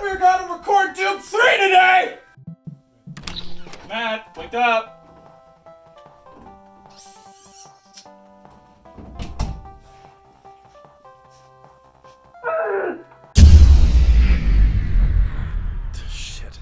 we're gonna record Doom 3 today! Matt, wake up! Shit.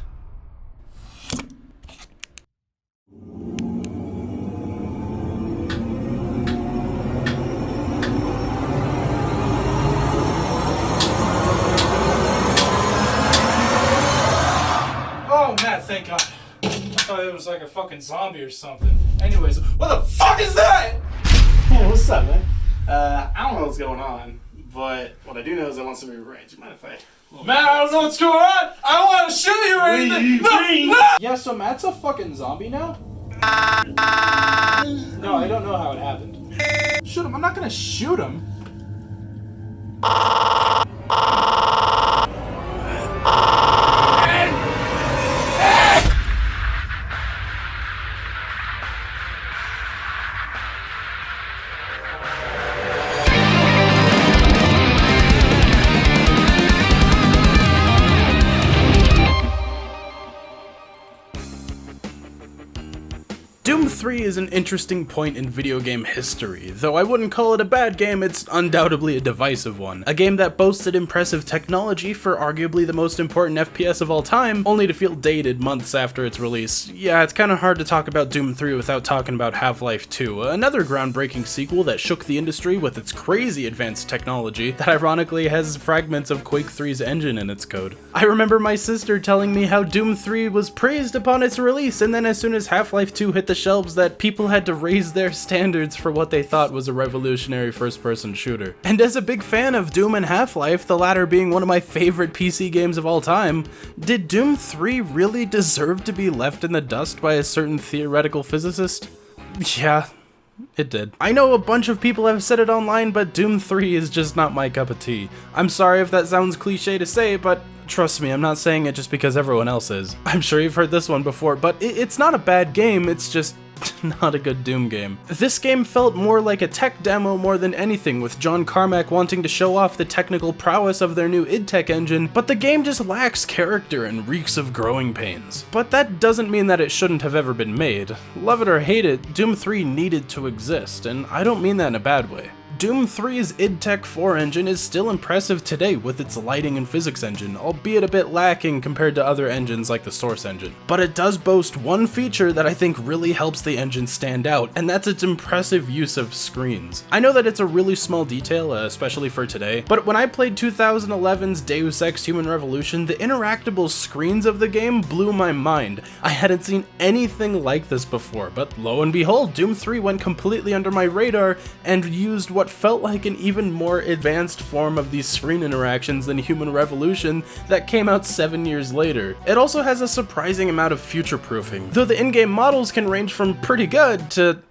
Oh, Matt, thank God. I thought it was like a fucking zombie or something. Anyways, what the fuck is that? Hey, what's up, man? I don't know what's going on, but what I do know is I want some revenge. You mind if I... Matt, I don't know what's going on! I don't want to shoot you or anything! No! Yeah, so Matt's a fucking zombie now? No, I don't know how it happened. Shoot him, I'm not gonna shoot him. Doom 3 is an interesting point in video game history. Though I wouldn't call it a bad game, it's undoubtedly a divisive one. A game that boasted impressive technology for arguably the most important FPS of all time, only to feel dated months after its release. Yeah, it's kinda hard to talk about Doom 3 without talking about Half-Life 2, another groundbreaking sequel that shook the industry with its crazy advanced technology that ironically has fragments of Quake 3's engine in its code. I remember my sister telling me how Doom 3 was praised upon its release, and then as soon as Half-Life 2 hit the shelves that people had to raise their standards for what they thought was a revolutionary first-person shooter. And as a big fan of Doom and Half-Life, the latter being one of my favorite PC games of all time, did Doom 3 really deserve to be left in the dust by a certain theoretical physicist? Yeah, it did. I know a bunch of people have said it online, but Doom 3 is just not my cup of tea. I'm sorry if that sounds cliche to say, but trust me, I'm not saying it just because everyone else is. I'm sure you've heard this one before, but it's not a bad game, it's just not a good Doom game. This game felt more like a tech demo more than anything, with John Carmack wanting to show off the technical prowess of their new id Tech engine, but the game just lacks character and reeks of growing pains. But that doesn't mean that it shouldn't have ever been made. Love it or hate it, Doom 3 needed to exist, and I don't mean that in a bad way. Doom 3's id Tech 4 engine is still impressive today with its lighting and physics engine, albeit a bit lacking compared to other engines like the Source engine. But it does boast one feature that I think really helps the engine stand out, and that's its impressive use of screens. I know that it's a really small detail, especially for today, but when I played 2011's Deus Ex Human Revolution, the interactable screens of the game blew my mind. I hadn't seen anything like this before, but lo and behold, Doom 3 went completely under my radar and used what felt like an even more advanced form of these screen interactions than Human Revolution that came out 7 years later. It also has a surprising amount of future-proofing, though the in-game models can range from pretty good to...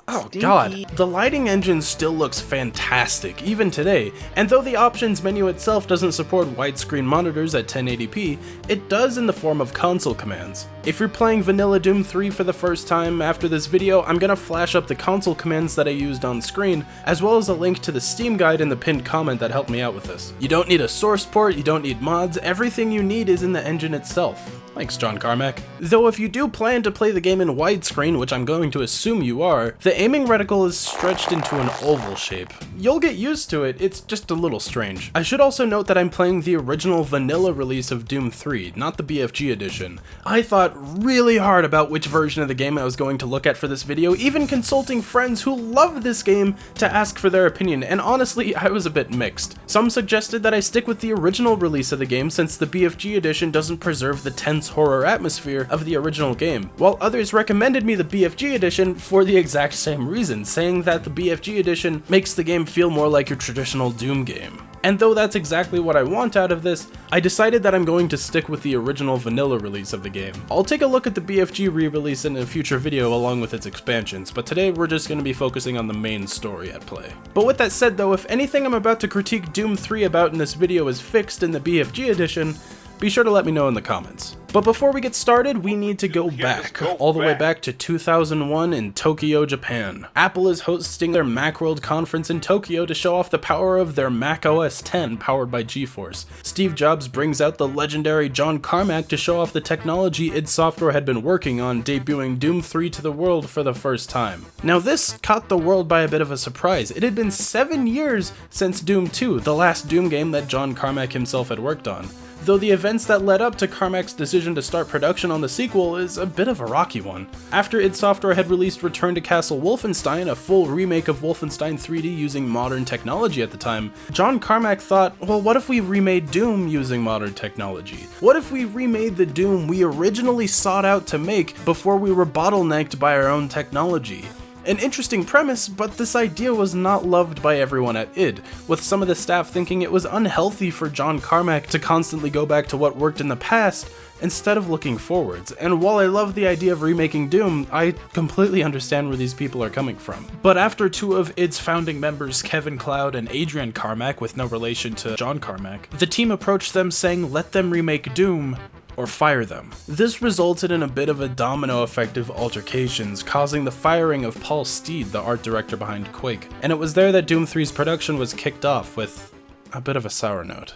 oh god. The lighting engine still looks fantastic, even today, and though the options menu itself doesn't support widescreen monitors at 1080p, it does in the form of console commands. If you're playing vanilla Doom 3 for the first time after this video, I'm gonna flash up the console commands that I used on screen, as well as a link to the Steam guide in the pinned comment that helped me out with this. You don't need a source port, you don't need mods, everything you need is in the engine itself. Thanks, John Carmack. Though if you do plan to play the game in widescreen, which I'm going to assume you are, the aiming reticle is stretched into an oval shape. You'll get used to it, it's just a little strange. I should also note that I'm playing the original vanilla release of Doom 3, not the BFG edition. I thought really hard about which version of the game I was going to look at for this video, even consulting friends who love this game to ask for their opinion, and honestly, I was a bit mixed. Some suggested that I stick with the original release of the game since the BFG edition doesn't preserve the tense horror atmosphere of the original game, while others recommended me the BFG edition for the exact same reason, saying that the BFG edition makes the game feel more like your traditional Doom game. And though that's exactly what I want out of this, I decided that I'm going to stick with the original vanilla release of the game. I'll take a look at the BFG re-release in a future video along with its expansions, but today we're just going to be focusing on the main story at play. But with that said though, if anything I'm about to critique Doom 3 about in this video is fixed in the BFG edition, be sure to let me know in the comments. But before we get started, we need to go back, all the way back to 2001 in Tokyo, Japan. Apple is hosting their Macworld conference in Tokyo to show off the power of their Mac OS X powered by GeForce. Steve Jobs brings out the legendary John Carmack to show off the technology id Software had been working on, debuting Doom 3 to the world for the first time. Now this caught the world by a bit of a surprise. It had been 7 years since Doom 2, the last Doom game that John Carmack himself had worked on. Though the events that led up to Carmack's decision to start production on the sequel is a bit of a rocky one. After id Software had released Return to Castle Wolfenstein, a full remake of Wolfenstein 3D using modern technology at the time, John Carmack thought, well, what if we remade Doom using modern technology? What if we remade the Doom we originally sought out to make before we were bottlenecked by our own technology? An interesting premise, but this idea was not loved by everyone at id, with some of the staff thinking it was unhealthy for John Carmack to constantly go back to what worked in the past instead of looking forwards. And while I love the idea of remaking Doom, I completely understand where these people are coming from. But after two of id's founding members, Kevin Cloud and Adrian Carmack, with no relation to John Carmack, the team approached them saying let them remake Doom, or fire them. This resulted in a bit of a domino effect of altercations, causing the firing of Paul Steed, the art director behind Quake. And it was there that Doom 3's production was kicked off with a bit of a sour note.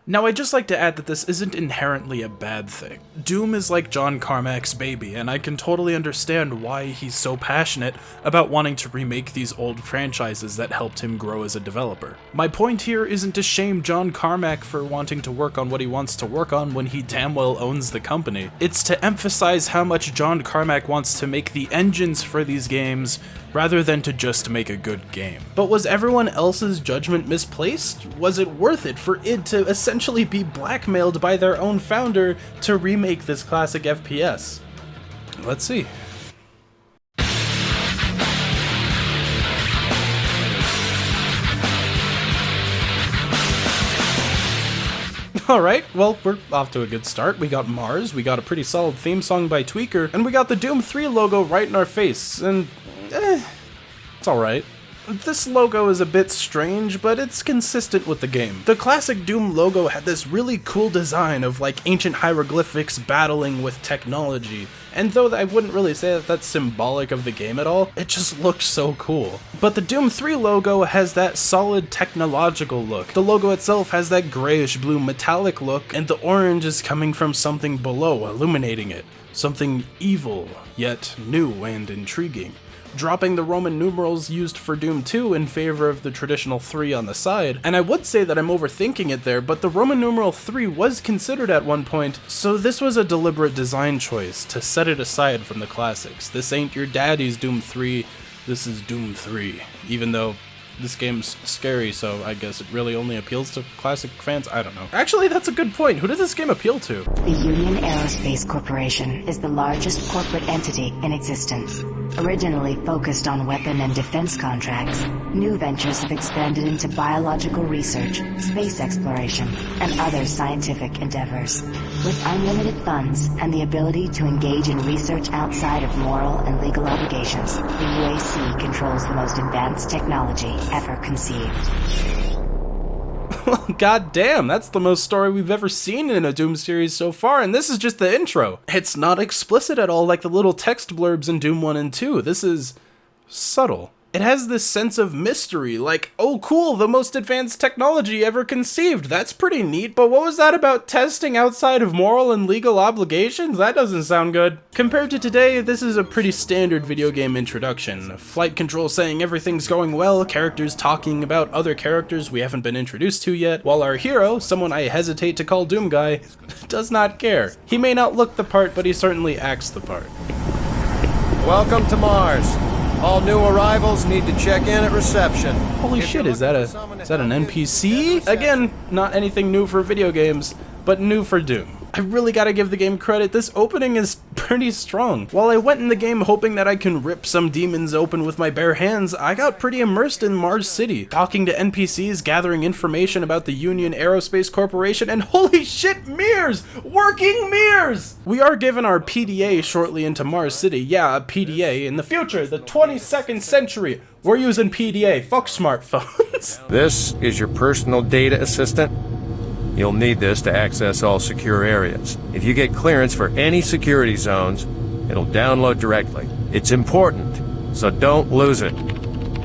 Now, I'd just like to add that this isn't inherently a bad thing. Doom is like John Carmack's baby, and I can totally understand why he's so passionate about wanting to remake these old franchises that helped him grow as a developer. My point here isn't to shame John Carmack for wanting to work on what he wants to work on when he damn well owns the company. It's to emphasize how much John Carmack wants to make the engines for these games rather than to just make a good game. But was everyone else's judgment misplaced? Was it worth it for id to essentially be blackmailed by their own founder to remake this classic FPS? Let's see. Alright, well, we're off to a good start. We got Mars, we got a pretty solid theme song by Tweaker, and we got the Doom 3 logo right in our face, and it's alright. This logo is a bit strange, but it's consistent with the game. The classic Doom logo had this really cool design of like ancient hieroglyphics battling with technology, and though I wouldn't really say that that's symbolic of the game at all, it just looked so cool. But the Doom 3 logo has that solid technological look. The logo itself has that grayish blue metallic look, and the orange is coming from something below, illuminating it. Something evil, yet new and intriguing. Dropping the Roman numerals used for Doom 2 in favor of the traditional 3 on the side. And I would say that I'm overthinking it there, but the Roman numeral 3 was considered at one point, so this was a deliberate design choice to set it aside from the classics. This ain't your daddy's Doom 3, this is Doom 3, even though this game's scary, so I guess it really only appeals to classic fans? I don't know. Actually, that's a good point. Who did this game appeal to? The Union Aerospace Corporation is the largest corporate entity in existence. Originally focused on weapon and defense contracts, new ventures have expanded into biological research, space exploration, and other scientific endeavors. With unlimited funds and the ability to engage in research outside of moral and legal obligations, the UAC controls the most advanced technology ever conceived. God damn, that's the most story we've ever seen in a Doom series so far, and this is just the intro. It's not explicit at all like the little text blurbs in Doom 1 and 2. This is subtle. It has this sense of mystery, like, oh cool, the most advanced technology ever conceived. That's pretty neat, but what was that about testing outside of moral and legal obligations? That doesn't sound good. Compared to today, this is a pretty standard video game introduction. Flight control saying everything's going well, characters talking about other characters we haven't been introduced to yet, while our hero, someone I hesitate to call Doom Guy, does not care. He may not look the part, but he certainly acts the part. Welcome to Mars. All new arrivals need to check in at reception. Holy shit, is that an NPC? Again, not anything new for video games, but new for Doom. I really gotta give the game credit, this opening is pretty strong. While I went in the game hoping that I can rip some demons open with my bare hands, I got pretty immersed in Mars City, talking to NPCs, gathering information about the Union Aerospace Corporation, and holy shit, mirrors! Working mirrors! We are given our PDA shortly into Mars City. Yeah, a PDA. In the future, the 22nd century, we're using PDA. Fuck smartphones. This is your personal data assistant. You'll need this to access all secure areas. If you get clearance for any security zones, it'll download directly. It's important, so don't lose it.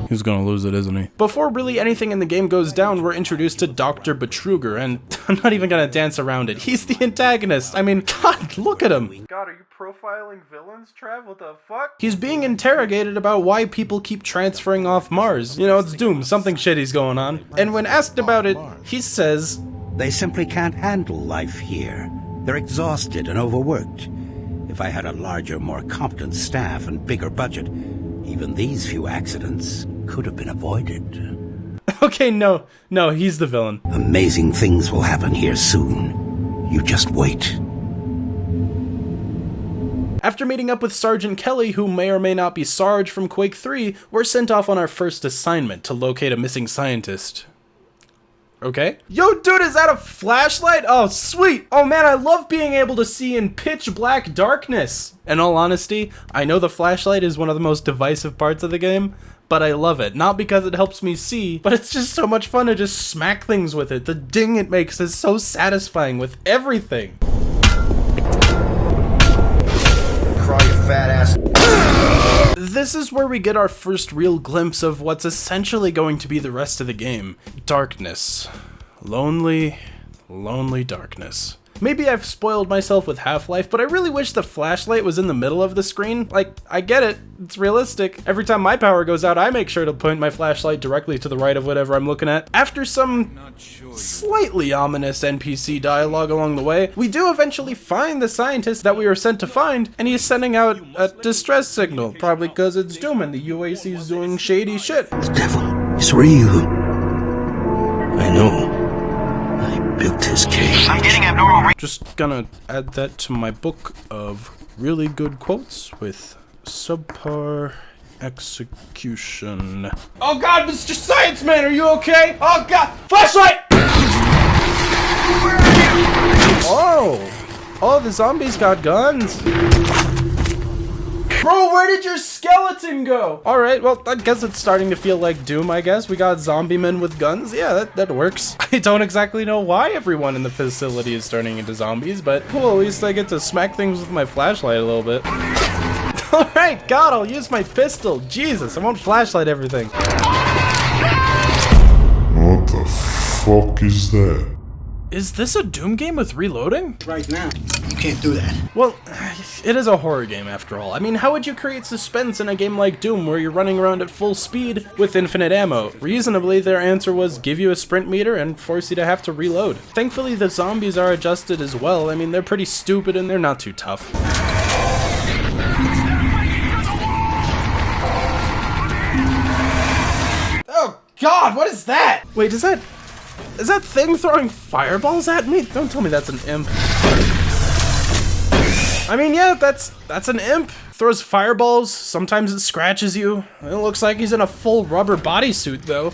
He's gonna lose it, isn't he? Before really anything in the game goes down, we're introduced to Dr. Betruger, and I'm not even gonna dance around it. He's the antagonist. I mean, God, look at him. God, are you profiling villains, Trav? What the fuck? He's being interrogated about why people keep transferring off Mars. You know, it's Doom. Something shitty's going on. And when asked about it, he says, "They simply can't handle life here. They're exhausted and overworked. If I had a larger, more competent staff and bigger budget, even these few accidents could have been avoided." Okay, no, he's the villain. Amazing things will happen here soon. You just wait. After meeting up with Sergeant Kelly, who may or may not be Sarge from Quake 3, we're sent off on our first assignment to locate a missing scientist. Okay. Yo, dude, is that a flashlight? Oh, sweet. Oh, man, I love being able to see in pitch black darkness. In all honesty, I know the flashlight is one of the most divisive parts of the game, but I love it. Not because it helps me see, but it's just so much fun to just smack things with it. The ding it makes is so satisfying with everything. Crawl, you fat ass. This is where we get our first real glimpse of what's essentially going to be the rest of the game. Darkness. Lonely, lonely darkness. Maybe I've spoiled myself with Half-Life, but I really wish the flashlight was in the middle of the screen. Like, I get it, it's realistic. Every time my power goes out, I make sure to point my flashlight directly to the right of whatever I'm looking at. After some slightly ominous NPC dialogue along the way, we do eventually find the scientist that we were sent to find, and he's sending out a distress signal, probably because it's Doom and the UAC's doing shady shit. The devil is real. I know. I built his cage. I'm getting abnormal. Just gonna add that to my book of really good quotes with subpar execution. Oh God, Mr. Science Man, are you okay? Oh God, flashlight! Oh, the zombies got guns. Bro, where did your skeleton go? All right, well, I guess it's starting to feel like Doom, I guess. We got zombie men with guns. Yeah, that works. I don't exactly know why everyone in the facility is turning into zombies, but cool, at least I get to smack things with my flashlight a little bit. All right, God, I'll use my pistol. Jesus, I won't flashlight everything. What the fuck is that? Is this a Doom game with reloading? Right now, you can't do that. Well, it is a horror game after all. I mean, how would you create suspense in a game like Doom where you're running around at full speed with infinite ammo? Reasonably, their answer was give you a sprint meter and force you to have to reload. Thankfully, the zombies are adjusted as well. I mean, they're pretty stupid and they're not too tough. Oh God, what is that? Wait, is that thing throwing fireballs at me? Don't tell me that's an imp. I mean, yeah, that's an imp. Throws fireballs, sometimes it scratches you. It looks like he's in a full rubber bodysuit, though.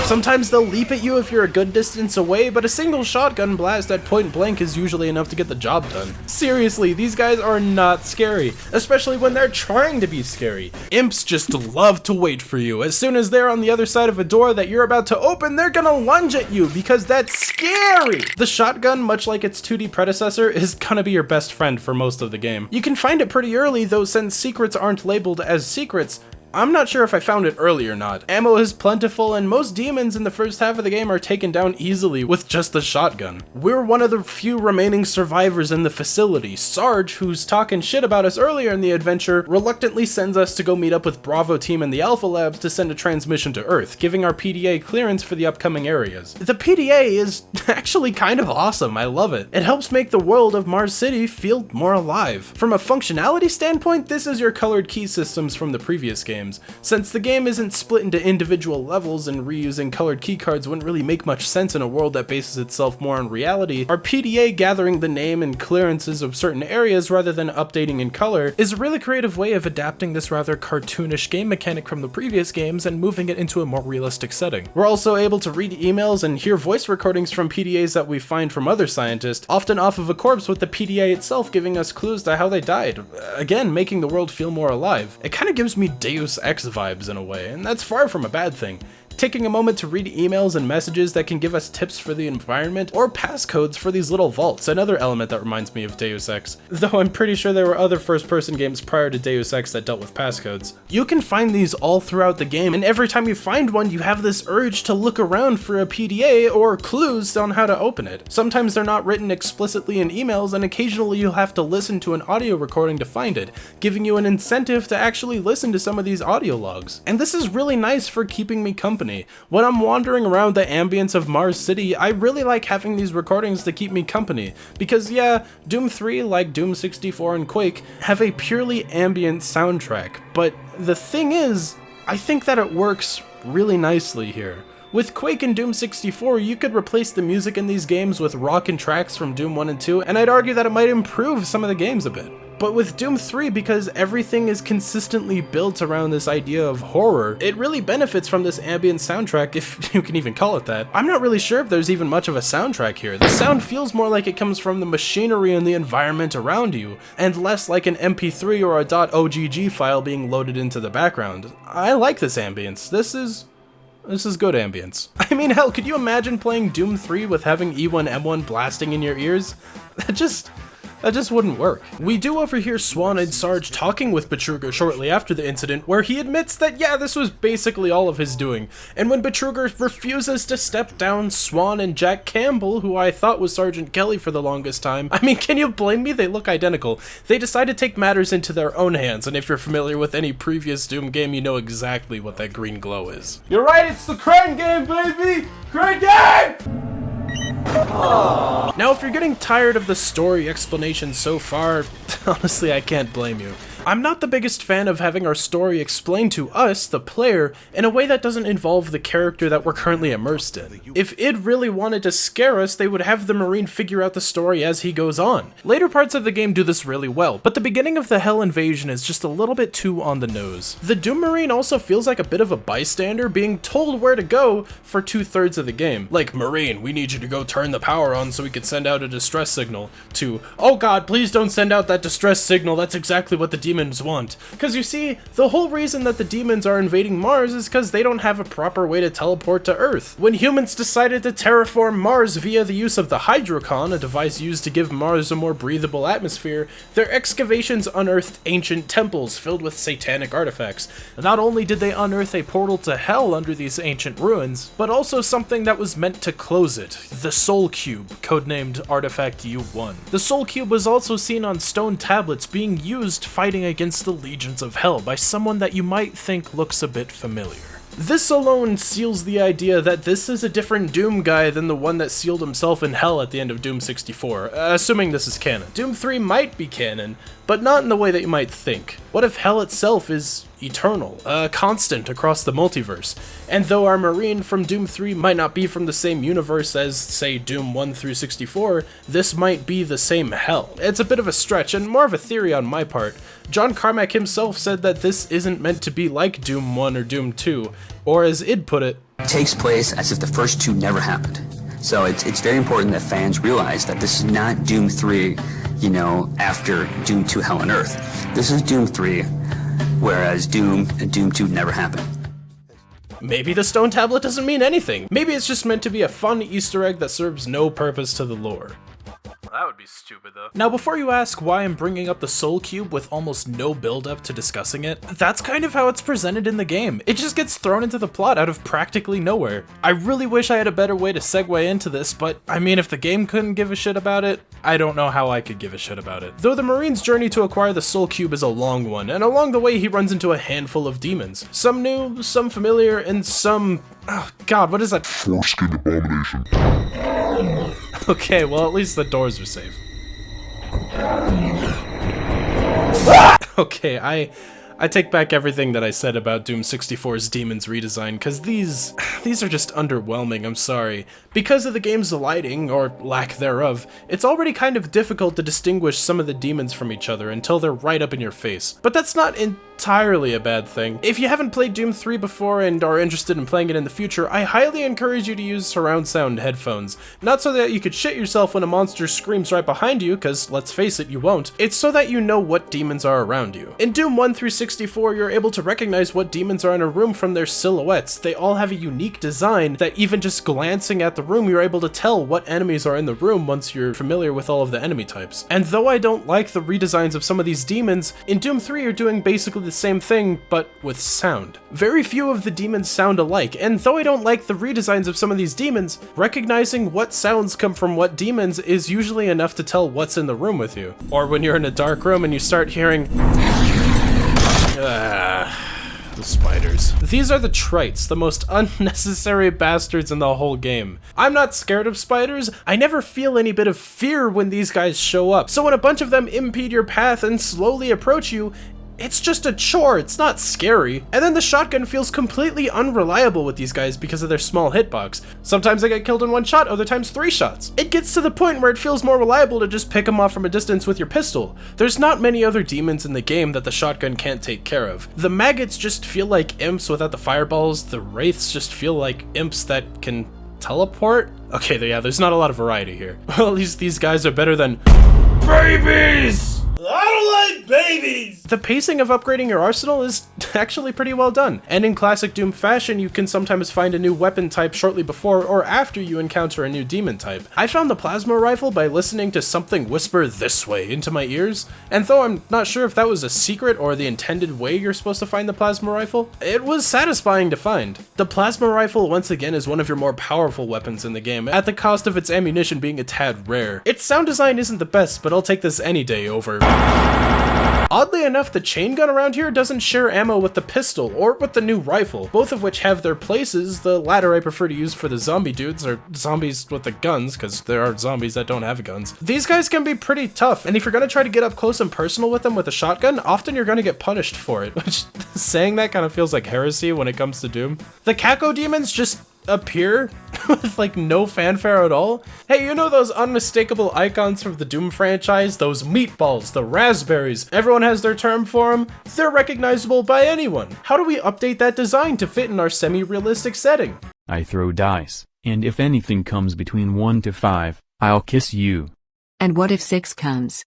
Sometimes they'll leap at you if you're a good distance away, but a single shotgun blast at point blank is usually enough to get the job done. Seriously, these guys are not scary, especially when they're trying to be scary. Imps just love to wait for you. As soon as they're on the other side of a door that you're about to open, they're gonna lunge at you because that's scary! The shotgun, much like its 2D predecessor, is gonna be your best friend for most of the game. You can find it pretty early, though since secrets aren't labeled as secrets, I'm not sure if I found it early or not. Ammo is plentiful and most demons in the first half of the game are taken down easily with just the shotgun. We're one of the few remaining survivors in the facility. Sarge, who's talking shit about us earlier in the adventure, reluctantly sends us to go meet up with Bravo team in the Alpha Labs to send a transmission to Earth, giving our PDA clearance for the upcoming areas. The PDA is actually kind of awesome, I love it. It helps make the world of Mars City feel more alive. From a functionality standpoint, this is your colored key systems from the previous game. Since the game isn't split into individual levels and reusing colored keycards wouldn't really make much sense in a world that bases itself more on reality, our PDA gathering the name and clearances of certain areas rather than updating in color is a really creative way of adapting this rather cartoonish game mechanic from the previous games and moving it into a more realistic setting. We're also able to read emails and hear voice recordings from PDAs that we find from other scientists, often off of a corpse with the PDA itself giving us clues to how they died, again making the world feel more alive. It kind of gives me Deus X vibes in a way, and that's far from a bad thing. taking a moment to read emails and messages that can give us tips for the environment, or passcodes for these little vaults, another element that reminds me of Deus Ex, though I'm pretty sure there were other first-person games prior to Deus Ex that dealt with passcodes. You can find these all throughout the game, and every time you find one, you have this urge to look around for a PDA or clues on how to open it. Sometimes they're not written explicitly in emails, and occasionally you'll have to listen to an audio recording to find it, giving you an incentive to actually listen to some of these audio logs. And this is really nice for keeping me company. When I'm wandering around the ambience of Mars City, I really like having these recordings to keep me company, because yeah, Doom 3, like Doom 64 and Quake, have a purely ambient soundtrack, but the thing is, I think that it works really nicely here. With Quake and Doom 64, you could replace the music in these games with rockin' tracks from Doom 1 and 2, and I'd argue that it might improve some of the games a bit. But with Doom 3, because everything is consistently built around this idea of horror, it really benefits from this ambient soundtrack, if you can even call it that. I'm not really sure if there's even much of a soundtrack here. The sound feels more like it comes from the machinery and the environment around you, and less like an MP3 or a .ogg file being loaded into the background. I like this ambience. This is good ambience. I mean, hell, could you imagine playing Doom 3 with having E1M1 blasting in your ears? That just wouldn't work. We do overhear Swan and Sarge talking with Betruger shortly after the incident, where he admits that yeah, this was basically all of his doing. And when Betruger refuses to step down, Swan and Jack Campbell, who I thought was Sergeant Kelly for the longest time, I mean, can you blame me? They look identical. They decide to take matters into their own hands, and if you're familiar with any previous Doom game, you know exactly what that green glow is. You're right, it's the Crane game, baby! Crane game! Now, if you're getting tired of the story explanation so far, honestly, I can't blame you. I'm not the biggest fan of having our story explained to us, the player, in a way that doesn't involve the character that we're currently immersed in. If id really wanted to scare us, they would have the Marine figure out the story as he goes on. Later parts of the game do this really well, but the beginning of the Hell invasion is just a little bit too on the nose. The Doom Marine also feels like a bit of a bystander, being told where to go for 2/3 of the game. Like, Marine, we need you to go turn the power on so we can send out a distress signal, to, oh god, please don't send out that distress signal, that's exactly what the demons want. Because you see, the whole reason that the demons are invading Mars is because they don't have a proper way to teleport to Earth. When humans decided to terraform Mars via the use of the Hydrocon, a device used to give Mars a more breathable atmosphere, their excavations unearthed ancient temples filled with satanic artifacts. Not only did they unearth a portal to hell under these ancient ruins, but also something that was meant to close it, the Soul Cube, codenamed Artifact U1. The Soul Cube was also seen on stone tablets being used fighting against the legions of hell by someone that you might think looks a bit familiar. This alone seals the idea that this is a different Doom guy than the one that sealed himself in hell at the end of Doom 64, assuming this is canon. Doom 3 might be canon, but not in the way that you might think. What if hell itself is eternal, constant across the multiverse? And though our Marine from Doom 3 might not be from the same universe as, say, Doom 1 through 64, this might be the same hell. It's a bit of a stretch, and more of a theory on my part. John Carmack himself said that this isn't meant to be like Doom 1 or Doom 2, or as id put it, takes place as if the first two never happened. So it's very important that fans realize that this is not Doom 3, you know, after Doom 2 Hell on Earth. This is Doom 3, whereas Doom and Doom 2 never happened. Maybe the stone tablet doesn't mean anything. Maybe it's just meant to be a fun Easter egg that serves no purpose to the lore. That would be stupid, though. Now, before you ask why I'm bringing up the Soul Cube with almost no build-up to discussing it, that's kind of how it's presented in the game. It just gets thrown into the plot out of practically nowhere. I really wish I had a better way to segue into this, but I mean, if the game couldn't give a shit about it, I don't know how I could give a shit about it. Though the Marine's journey to acquire the Soul Cube is a long one, and along the way he runs into a handful of demons. Some new, some familiar, and some... oh god, what is that? Foreskin abomination. Okay, well at least the doors are safe. Okay, I take back everything that I said about Doom 64's Demons redesign, because these are just underwhelming, I'm sorry. Because of the game's lighting, or lack thereof, it's already kind of difficult to distinguish some of the demons from each other until they're right up in your face. But that's not entirely a bad thing. If you haven't played Doom 3 before and are interested in playing it in the future, I highly encourage you to use surround sound headphones. Not so that you could shit yourself when a monster screams right behind you, because let's face it, you won't. It's so that you know what demons are around you. In Doom 1 through 64, you're able to recognize what demons are in a room from their silhouettes. They all have a unique design that even just glancing at the room, you're able to tell what enemies are in the room once you're familiar with all of the enemy types. And though I don't like the redesigns of some of these demons, in Doom 3 you're doing basically the same thing, but with sound. Very few of the demons sound alike, and though I don't like the redesigns of some of these demons, recognizing what sounds come from what demons is usually enough to tell what's in the room with you. Or when you're in a dark room and you start hearing the spiders. These are the Trites, the most unnecessary bastards in the whole game. I'm not scared of spiders. I never feel any bit of fear when these guys show up. So when a bunch of them impede your path and slowly approach you, it's just a chore, it's not scary. And then the shotgun feels completely unreliable with these guys because of their small hitbox. Sometimes I get killed in one shot, other times 3 shots. It gets to the point where it feels more reliable to just pick them off from a distance with your pistol. There's not many other demons in the game that the shotgun can't take care of. The maggots just feel like imps without the fireballs. The wraiths just feel like imps that can teleport. Okay, yeah, there's not a lot of variety here. Well, at least these guys are better than babies! I don't like babies! The pacing of upgrading your arsenal is actually pretty well done, and in classic Doom fashion, you can sometimes find a new weapon type shortly before or after you encounter a new demon type. I found the plasma rifle by listening to something whisper this way into my ears, and though I'm not sure if that was a secret or the intended way you're supposed to find the plasma rifle, it was satisfying to find. The plasma rifle once again is one of your more powerful weapons in the game, at the cost of its ammunition being a tad rare. Its sound design isn't the best, but I'll take this any day over. Oddly enough, the chain gun around here doesn't share ammo with the pistol or with the new rifle, both of which have their places. The latter I prefer to use for the zombie dudes, or zombies with the guns, because there are zombies that don't have guns. These guys can be pretty tough, and if you're going to try to get up close and personal with them with a shotgun, often you're going to get punished for it, which saying that kind of feels like heresy when it comes to Doom. The Caco demons just appear with like no fanfare at all. Hey, you know those unmistakable icons from the Doom franchise? Those meatballs, the raspberries, everyone has their term for them. They're recognizable by anyone. How do we update that design to fit in our semi-realistic setting? I throw dice, and if anything comes between 1 to 5, I'll kiss you. And what if 6 comes?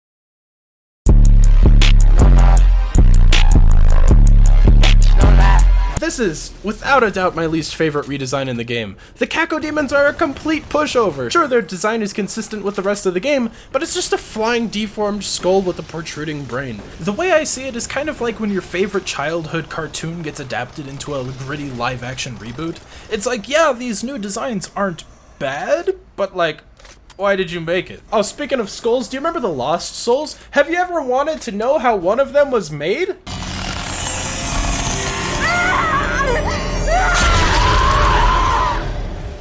This is, without a doubt, my least favorite redesign in the game. The Caco demons are a complete pushover. Sure, their design is consistent with the rest of the game, but it's just a flying deformed skull with a protruding brain. The way I see it is kind of like when your favorite childhood cartoon gets adapted into a gritty live-action reboot. It's like, yeah, these new designs aren't bad, but like, why did you make it? Oh, speaking of skulls, do you remember the Lost Souls? Have you ever wanted to know how one of them was made?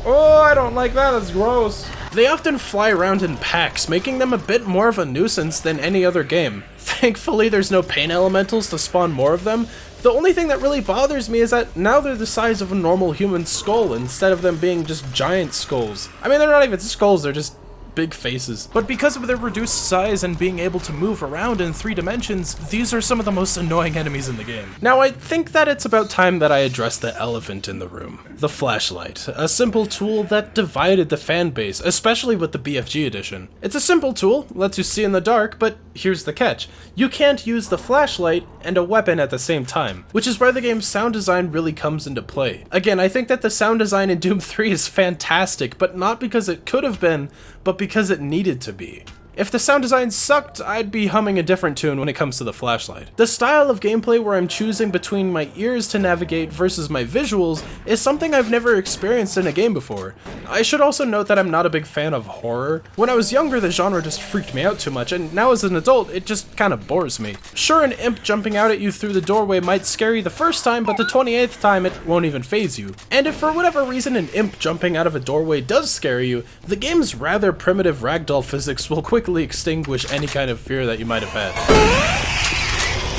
Oh, I don't like that, that's gross. They often fly around in packs, making them a bit more of a nuisance than any other game. Thankfully, there's no pain elementals to spawn more of them. The only thing that really bothers me is that now they're the size of a normal human skull instead of them being just giant skulls. I mean, they're not even skulls, they're just big faces. But because of their reduced size and being able to move around in 3 dimensions, these are some of the most annoying enemies in the game. Now, I think that it's about time that I address the elephant in the room. The flashlight. A simple tool that divided the fan base, especially with the BFG edition. It's a simple tool, lets you see in the dark, but here's the catch. You can't use the flashlight and a weapon at the same time, which is where the game's sound design really comes into play. Again, I think that the sound design in Doom 3 is fantastic, but not because it could have been, but because it needed to be. If the sound design sucked, I'd be humming a different tune when it comes to the flashlight. The style of gameplay where I'm choosing between my ears to navigate versus my visuals is something I've never experienced in a game before. I should also note that I'm not a big fan of horror. When I was younger, the genre just freaked me out too much, and now as an adult, it just kind of bores me. Sure, an imp jumping out at you through the doorway might scare you the first time, but the 28th time it won't even faze you. And if for whatever reason an imp jumping out of a doorway does scare you, the game's rather primitive ragdoll physics will quickly extinguish any kind of fear that you might have had.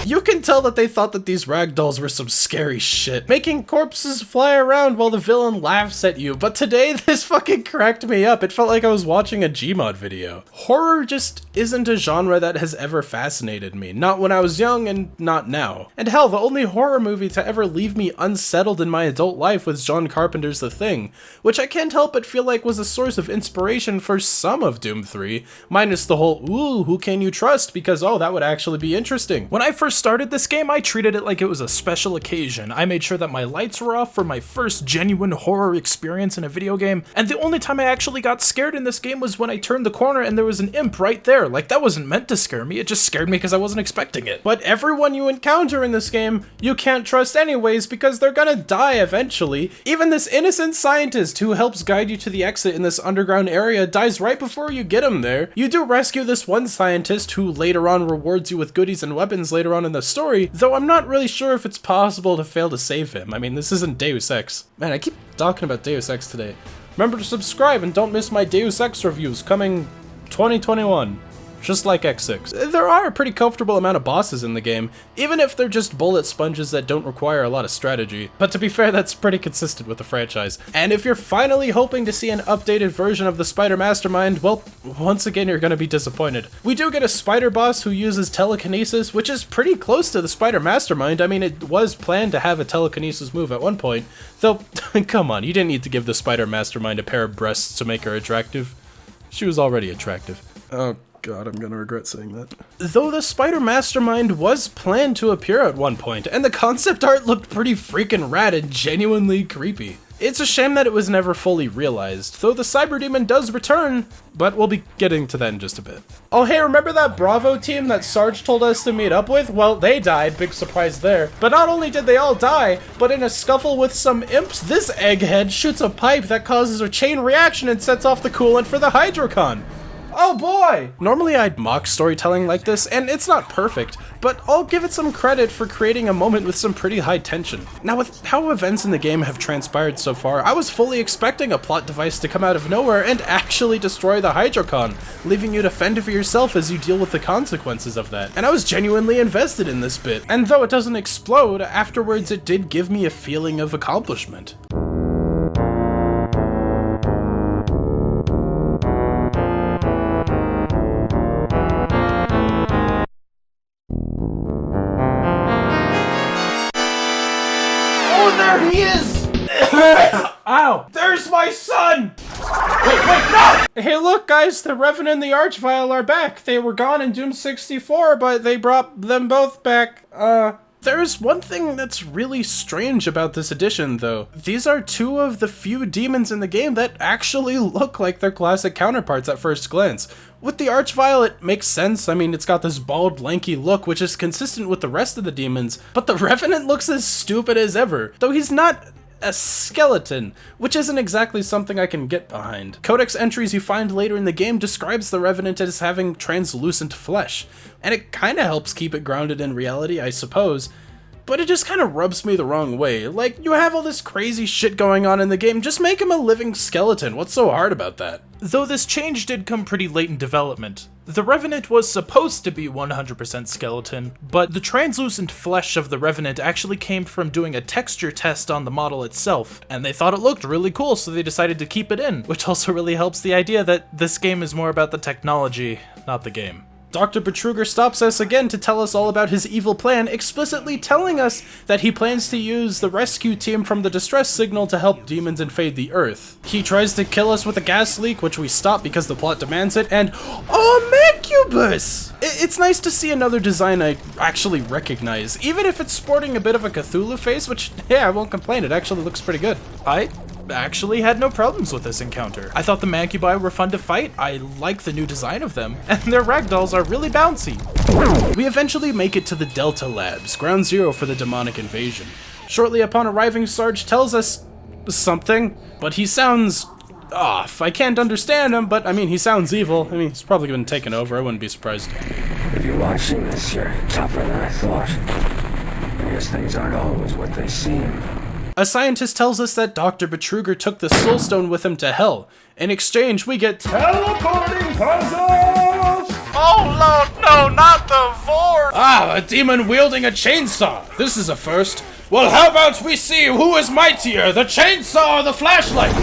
You can tell that they thought that these ragdolls were some scary shit, making corpses fly around while the villain laughs at you, but today this fucking cracked me up. It felt like I was watching a Gmod video. Horror just isn't a genre that has ever fascinated me, not when I was young and not now. And hell, the only horror movie to ever leave me unsettled in my adult life was John Carpenter's The Thing, which I can't help but feel like was a source of inspiration for some of Doom 3, minus the whole, ooh, who can you trust, because oh, that would actually be interesting. When I first first started this game, I treated it like it was a special occasion. I made sure that my lights were off for my first genuine horror experience in a video game, and the only time I actually got scared in this game was when I turned the corner and there was an imp right there. Like, that wasn't meant to scare me, it just scared me because I wasn't expecting it. But everyone you encounter in this game, you can't trust anyways because they're gonna die eventually. Even this innocent scientist who helps guide you to the exit in this underground area dies right before you get him there. You do rescue this one scientist who later on rewards you with goodies and weapons later on in the story, though I'm not really sure if it's possible to fail to save him. I mean, this isn't Deus Ex. Man, I keep talking about Deus Ex today. Remember to subscribe and don't miss my Deus Ex reviews coming 2021. Just like X6. There are a pretty comfortable amount of bosses in the game, even if they're just bullet sponges that don't require a lot of strategy. But to be fair, that's pretty consistent with the franchise. And if you're finally hoping to see an updated version of the Spider Mastermind, well, once again, you're gonna be disappointed. We do get a spider boss who uses telekinesis, which is pretty close to the Spider Mastermind. I mean, it was planned to have a telekinesis move at one point, though, come on, you didn't need to give the Spider Mastermind a pair of breasts to make her attractive. She was already attractive. Oh God, I'm gonna regret saying that. Though the Spider Mastermind was planned to appear at one point, and the concept art looked pretty freaking rad and genuinely creepy. It's a shame that it was never fully realized, though the Cyberdemon does return, but we'll be getting to that in just a bit. Oh hey, remember that Bravo team that Sarge told us to meet up with? Well, they died, big surprise there. But not only did they all die, but in a scuffle with some imps, this egghead shoots a pipe that causes a chain reaction and sets off the coolant for the Hydrocon. Oh boy! Normally I'd mock storytelling like this, and it's not perfect, but I'll give it some credit for creating a moment with some pretty high tension. Now with how events in the game have transpired so far, I was fully expecting a plot device to come out of nowhere and actually destroy the Hydrocon, leaving you to fend for yourself as you deal with the consequences of that. And I was genuinely invested in this bit, and though it doesn't explode, afterwards it did give me a feeling of accomplishment. There he is! Ow! There's my son! Wait, no! Hey look guys, the Revenant and the Archvile are back. They were gone in Doom 64, but they brought them both back. There's one thing that's really strange about this edition, though. These are two of the few demons in the game that actually look like their classic counterparts at first glance. With the Archvile, it makes sense. I mean, it's got this bald, lanky look, which is consistent with the rest of the demons, but the Revenant looks as stupid as ever, though he's not a skeleton, which isn't exactly something I can get behind. Codex entries you find later in the game describes the Revenant as having translucent flesh, and it kinda helps keep it grounded in reality, I suppose, but it just kinda rubs me the wrong way. Like, you have all this crazy shit going on in the game, just make him a living skeleton, what's so hard about that? Though this change did come pretty late in development. The Revenant was supposed to be 100% skeleton, but the translucent flesh of the Revenant actually came from doing a texture test on the model itself, and they thought it looked really cool, so they decided to keep it in, which also really helps the idea that this game is more about the technology, not the game. Dr. Betruger stops us again to tell us all about his evil plan, explicitly telling us that he plans to use the rescue team from the distress signal to help demons invade the Earth. He tries to kill us with a gas leak, which we stop because the plot demands it, and oh, Mancubus! It's nice to see another design I actually recognize, even if it's sporting a bit of a Cthulhu face, which, yeah, I won't complain, it actually looks pretty good. I actually had no problems with this encounter. I thought the Mancubi were fun to fight, I like the new design of them, and their ragdolls are really bouncy. We eventually make it to the Delta Labs, ground zero for the demonic invasion. Shortly upon arriving, Sarge tells us something, but he sounds off. I can't understand him, but I mean, he sounds evil. I mean, he's probably been taken over, I wouldn't be surprised. If you're watching this, you're tougher than I thought. I guess things aren't always what they seem. A scientist tells us that Dr. Betruger took the Soul Stone with him to Hell. In exchange, we get teleporting puzzles! Oh no, not the Vor! Ah, a demon wielding a chainsaw! This is a first. Well, how about we see who is mightier, the chainsaw or the flashlight?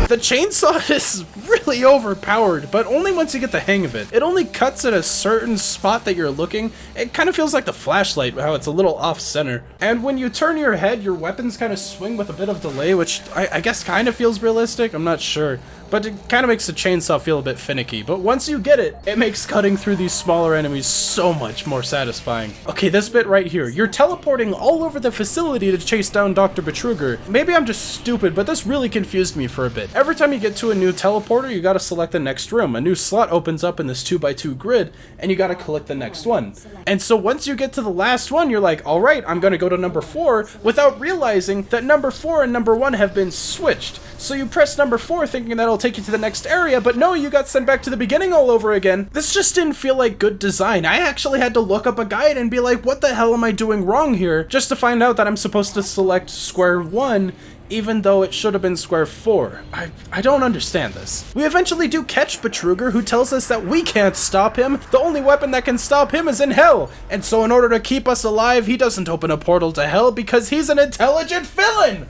The chainsaw is really overpowered, but only once you get the hang of it. It only cuts at a certain spot that you're looking. It kind of feels like the flashlight, how it's a little off-center. And when you turn your head, your weapons kind of swing with a bit of delay, which I guess kind of feels realistic. I'm not sure. But it kind of makes the chainsaw feel a bit finicky. But once you get it, it makes cutting through these smaller enemies so much more satisfying. Okay, this bit right here. You're teleporting all over the facility to chase down Dr. Betruger. Maybe I'm just stupid, but this really confused me for a bit. Every time you get to a new teleporter, you gotta select the next room. A new slot opens up in this 2x2 grid, and you gotta collect the next one. And so once you get to the last one, you're like, alright, I'm gonna go to number 4, without realizing that number 4 and number 1 have been switched. So you press number 4 thinking that'll take you to the next area, but no, you got sent back to the beginning all over again. This just didn't feel like good design. I actually had to look up a guide and be like, what the hell am I doing wrong here? Just to find out that I'm supposed to select square 1, even though it should have been square 4. I don't understand this. We eventually do catch Betruger, who tells us that we can't stop him. The only weapon that can stop him is in hell. And so in order to keep us alive, he doesn't open a portal to hell because he's an intelligent villain!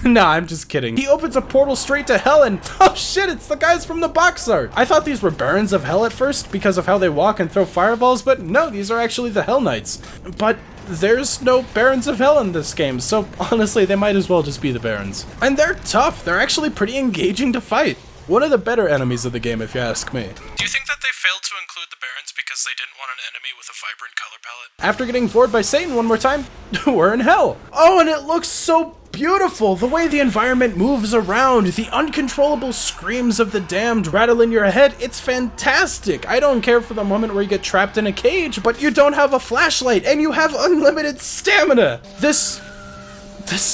Nah, I'm just kidding. He opens a portal straight to hell and oh shit, it's the guys from the box art. I thought these were Barons of Hell at first because of how they walk and throw fireballs, but no, these are actually the Hell Knights. But there's no Barons of Hell in this game, so honestly, they might as well just be the Barons. And they're tough. They're actually pretty engaging to fight. One of the better enemies of the game, if you ask me. Do you think that they failed to include the Barons because they didn't want an enemy with a vibrant color palette? After getting floored by Satan one more time, we're in hell. Oh, and it looks so beautiful. The way the environment moves around, the uncontrollable screams of the damned rattle in your head, it's fantastic. I don't care for the moment where you get trapped in a cage, but you don't have a flashlight and you have unlimited stamina. This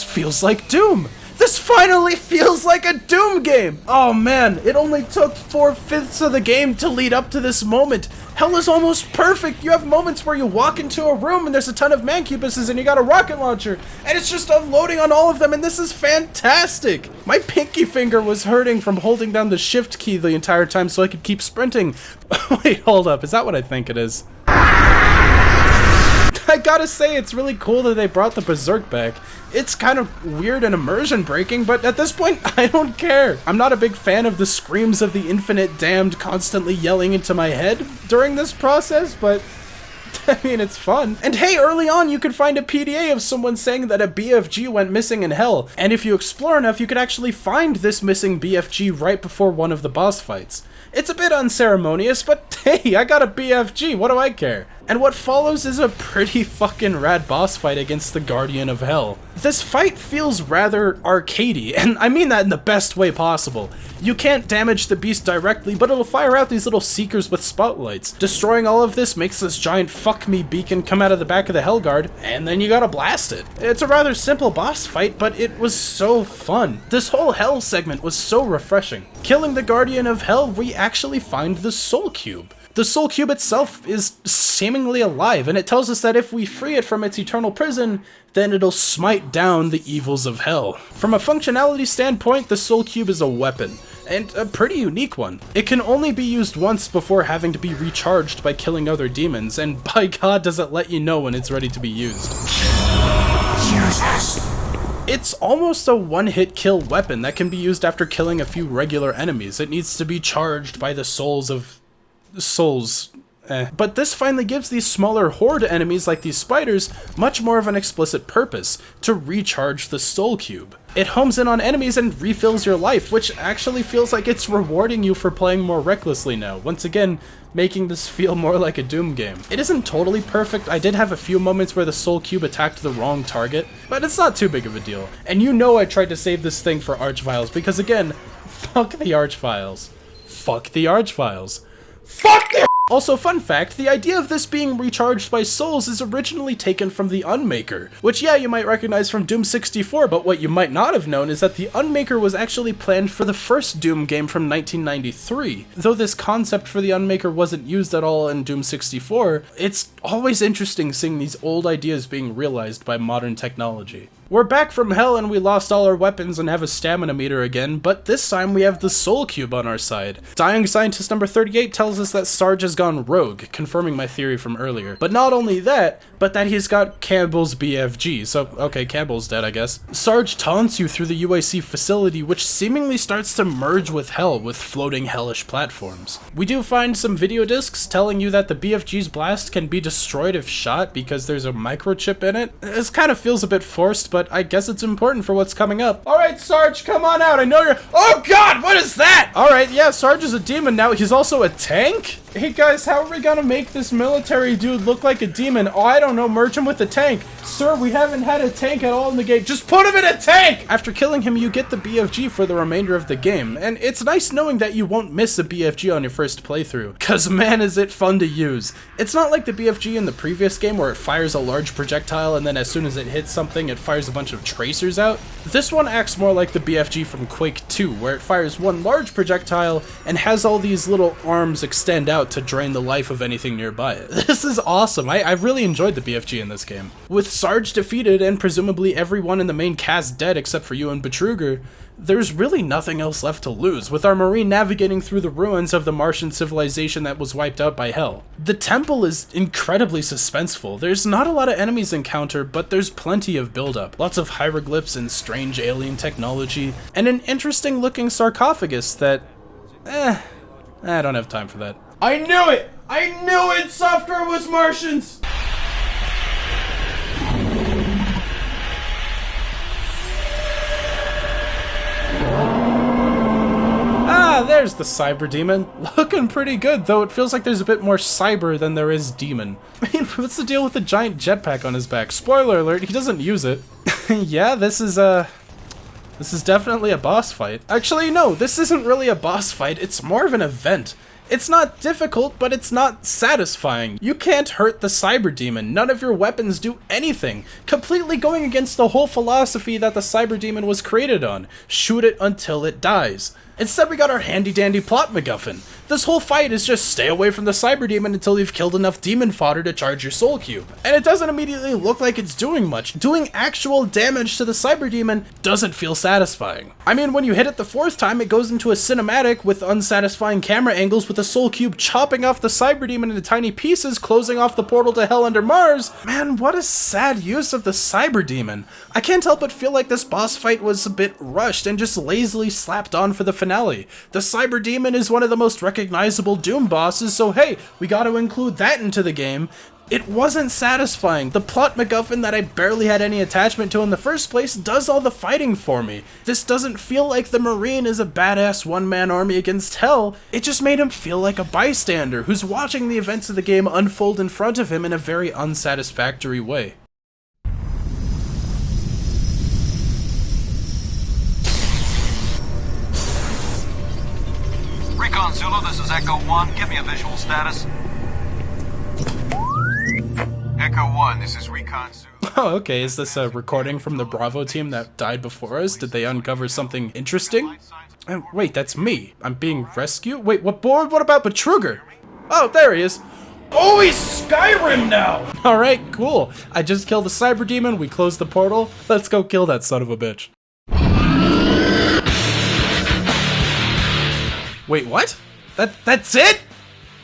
feels like Doom. This finally feels like a Doom game! Oh man, it only took 4/5 of the game to lead up to this moment. Hell is almost perfect. You have moments where you walk into a room and there's a ton of mancubuses and you got a rocket launcher and it's just unloading on all of them and this is fantastic. My pinky finger was hurting from holding down the shift key the entire time so I could keep sprinting. Wait, hold up. Is that what I think it is? I gotta say, it's really cool that they brought the Berserk back. It's kind of weird and immersion breaking, but at this point, I don't care. I'm not a big fan of the screams of the infinite damned constantly yelling into my head during this process, but I mean, it's fun. And hey, early on, you could find a PDA of someone saying that a BFG went missing in hell, and if you explore enough, you could actually find this missing BFG right before one of the boss fights. It's a bit unceremonious, but hey, I got a BFG, what do I care? And what follows is a pretty fucking rad boss fight against the Guardian of Hell. This fight feels rather arcadey, and I mean that in the best way possible. You can't damage the beast directly, but it'll fire out these little seekers with spotlights. Destroying all of this makes this giant fuck me beacon come out of the back of the Hellguard, and then you gotta blast it. It's a rather simple boss fight, but it was so fun. This whole Hell segment was so refreshing. Killing the Guardian of Hell, we actually find the Soul Cube. The Soul Cube itself is seemingly alive, and it tells us that if we free it from its eternal prison, then it'll smite down the evils of hell. From a functionality standpoint, the Soul Cube is a weapon, and a pretty unique one. It can only be used once before having to be recharged by killing other demons, and by God does it let you know when it's ready to be used. It's almost a one-hit kill weapon that can be used after killing a few regular enemies. It needs to be charged by the souls of But this finally gives these smaller horde enemies like these spiders much more of an explicit purpose, to recharge the Soul Cube. It homes in on enemies and refills your life, which actually feels like it's rewarding you for playing more recklessly now, once again making this feel more like a Doom game. It isn't totally perfect. I did have a few moments where the Soul Cube attacked the wrong target, but it's not too big of a deal. And you know I tried to save this thing for Archviles, because again, fuck the Archviles. Fuck the Archviles. Fuck the— Also, fun fact, the idea of this being recharged by souls is originally taken from the Unmaker, which yeah, you might recognize from Doom 64, but what you might not have known is that the Unmaker was actually planned for the first Doom game from 1993. Though this concept for the Unmaker wasn't used at all in Doom 64, it's always interesting seeing these old ideas being realized by modern technology. We're back from hell and we lost all our weapons and have a stamina meter again, but this time we have the Soul Cube on our side. Dying Scientist number 38 tells us that Sarge has gone rogue, confirming my theory from earlier. But not only that, but that he's got Campbell's BFG, so okay, Campbell's dead I guess. Sarge taunts you through the UAC facility, which seemingly starts to merge with hell with floating hellish platforms. We do find some video discs telling you that the BFG's blast can be destroyed if shot because there's a microchip in it. This kind of feels a bit forced, but I guess it's important for what's coming up. Alright, Sarge, come on out. I know you're— oh god, what is that? Alright, yeah, Sarge is a demon now. He's also a tank? Hey guys, how are we gonna make this military dude look like a demon? Oh, I don't know, merge him with the tank. Sir, we haven't had a tank at all in the game. Just put him in a tank! After killing him, you get the BFG for the remainder of the game, and it's nice knowing that you won't miss a BFG on your first playthrough, cause man is it fun to use. It's not like the BFG in the previous game where it fires a large projectile and then as soon as it hits something, it fires a bunch of tracers out. This one acts more like the BFG from Quake 2, where it fires one large projectile and has all these little arms extend out to drain the life of anything nearby. This is awesome. I really enjoyed the BFG in this game. With Sarge defeated and presumably everyone in the main cast dead except for you and Betruger, there's really nothing else left to lose, with our Marine navigating through the ruins of the Martian civilization that was wiped out by hell. The temple is incredibly suspenseful. There's not a lot of enemies encountered, but there's plenty of buildup. Lots of hieroglyphs and strange alien technology, and an interesting looking sarcophagus that, I don't have time for that. I knew it! I knew it! Software was Martians! Ah, there's the Cyberdemon. Looking pretty good, though it feels like there's a bit more cyber than there is demon. I mean, what's the deal with the giant jetpack on his back? Spoiler alert, he doesn't use it. Yeah, this is definitely a boss fight. Actually, no, this isn't really a boss fight, it's more of an event. It's not difficult, but it's not satisfying. You can't hurt the Cyberdemon. None of your weapons do anything. Completely going against the whole philosophy that the Cyberdemon was created on. Shoot it until it dies. Instead, we got our handy-dandy plot MacGuffin. This whole fight is just stay away from the Cyberdemon until you've killed enough demon fodder to charge your soul cube. And it doesn't immediately look like it's doing much. Doing actual damage to the Cyberdemon doesn't feel satisfying. I mean, when you hit it the fourth time, it goes into a cinematic with unsatisfying camera angles with the soul cube chopping off the Cyberdemon into tiny pieces, closing off the portal to hell under Mars. Man, what a sad use of the Cyberdemon. I can't help but feel like this boss fight was a bit rushed and just lazily slapped on for the finale. The Cyberdemon is one of the most recognizable Doom bosses, so hey, we gotta include that into the game. It wasn't satisfying. The plot MacGuffin that I barely had any attachment to in the first place does all the fighting for me. This doesn't feel like the Marine is a badass one-man army against hell. It just made him feel like a bystander who's watching the events of the game unfold in front of him in a very unsatisfactory way. Recon Zulu, this is Echo 1. Give me a visual status. Echo 1, this is Recon Zulu. Oh, okay. Is this a recording from the Bravo team that died before us? Did they uncover something interesting? Wait, that's me. I'm being rescued? Wait, what about Betruger? Oh, there he is. Oh, he's Skyrim now! Alright, cool. I just killed the Cyberdemon, we closed the portal. Let's go kill that son of a bitch. Wait, what? That's it?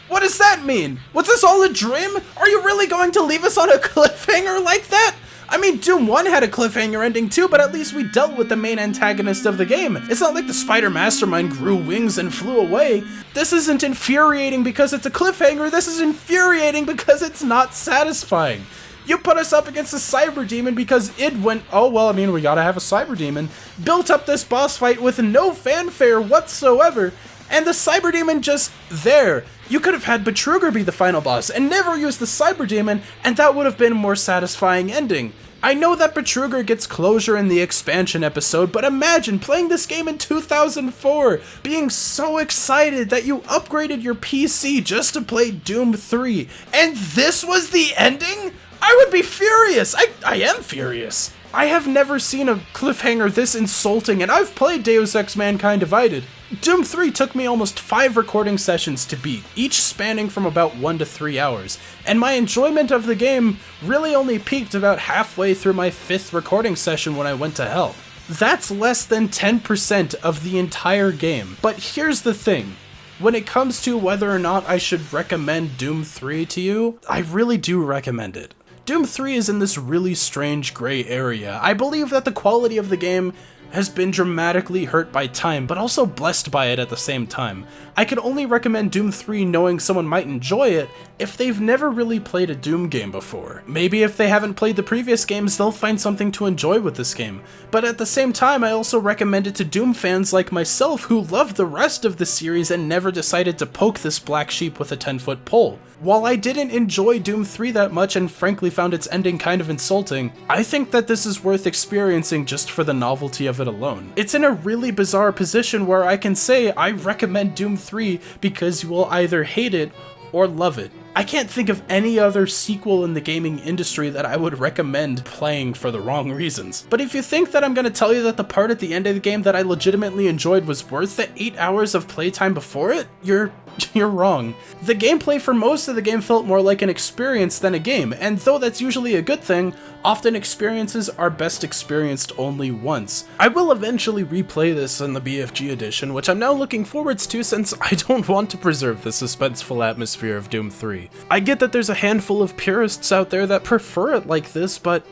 What does that mean? Was this all a dream? Are you really going to leave us on a cliffhanger like that? I mean, Doom 1 had a cliffhanger ending too, but at least we dealt with the main antagonist of the game. It's not like the spider mastermind grew wings and flew away. This isn't infuriating because it's a cliffhanger, this is infuriating because it's not satisfying. You put us up against a Cyberdemon because it went, oh well, I mean, we gotta have a Cyberdemon, built up this boss fight with no fanfare whatsoever, and the Cyberdemon just there. You could have had Betruger be the final boss and never use the Cyberdemon, and that would have been a more satisfying ending. I know that Betruger gets closure in the expansion episode, but imagine playing this game in 2004, being so excited that you upgraded your PC just to play Doom 3, and this was the ending? I would be furious. I am furious. I have never seen a cliffhanger this insulting, and I've played Deus Ex Mankind Divided. Doom 3 took me almost 5 recording sessions to beat, each spanning from about 1 to 3 hours, and my enjoyment of the game really only peaked about halfway through my 5th recording session when I went to hell. That's less than 10% of the entire game. But here's the thing. When it comes to whether or not I should recommend Doom 3 to you, I really do recommend it. Doom 3 is in this really strange gray area. I believe that the quality of the game has been dramatically hurt by time, but also blessed by it at the same time. I could only recommend Doom 3 knowing someone might enjoy it if they've never really played a Doom game before. Maybe if they haven't played the previous games, they'll find something to enjoy with this game. But at the same time, I also recommend it to Doom fans like myself who love the rest of the series and never decided to poke this black sheep with a 10-foot pole. While I didn't enjoy Doom 3 that much and frankly found its ending kind of insulting, I think that this is worth experiencing just for the novelty of it alone. It's in a really bizarre position where I can say I recommend Doom 3 because you will either hate it or love it. I can't think of any other sequel in the gaming industry that I would recommend playing for the wrong reasons. But if you think that I'm gonna tell you that the part at the end of the game that I legitimately enjoyed was worth the 8 hours of playtime before it, you're wrong. The gameplay for most of the game felt more like an experience than a game, and though that's usually a good thing, often experiences are best experienced only once. I will eventually replay this in the BFG edition, which I'm now looking forwards to since I don't want to preserve the suspenseful atmosphere of Doom 3. I get that there's a handful of purists out there that prefer it like this, but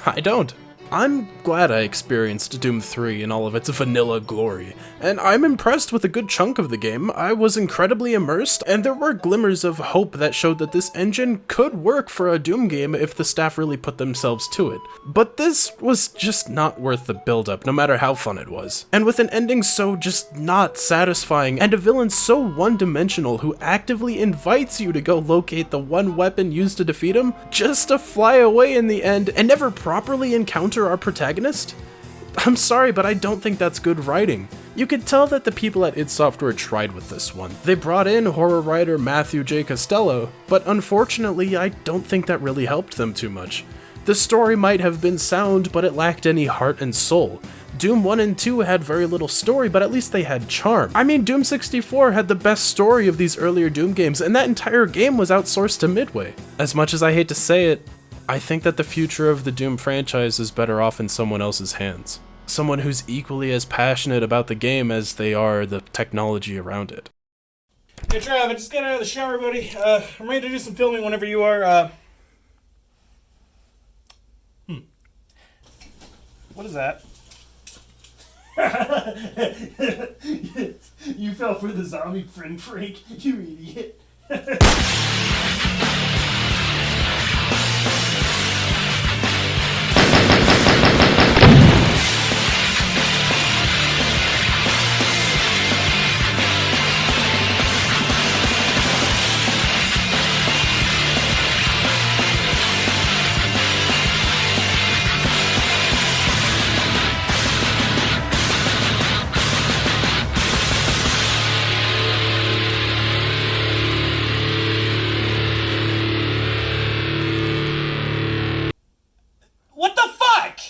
I don't. I'm glad I experienced Doom 3 in all of its vanilla glory, and I'm impressed with a good chunk of the game. I was incredibly immersed, and there were glimmers of hope that showed that this engine could work for a Doom game if the staff really put themselves to it. But this was just not worth the build-up, no matter how fun it was. And with an ending so just not satisfying, and a villain so one-dimensional who actively invites you to go locate the one weapon used to defeat him, just to fly away in the end and never properly encounter our protagonist? I'm sorry, but I don't think that's good writing. You could tell that the people at id Software tried with this one. They brought in horror writer Matthew J. Costello, but unfortunately I don't think that really helped them too much. The story might have been sound, but it lacked any heart and soul. Doom 1 and 2 had very little story, but at least they had charm. I mean, Doom 64 had the best story of these earlier Doom games, and that entire game was outsourced to Midway. As much as I hate to say it, I think that the future of the Doom franchise is better off in someone else's hands. Someone who's equally as passionate about the game as they are the technology around it. Hey Trav, I just got out of the shower, buddy. I'm ready to do some filming whenever you are. What is that? You fell for the zombie friend freak, you idiot.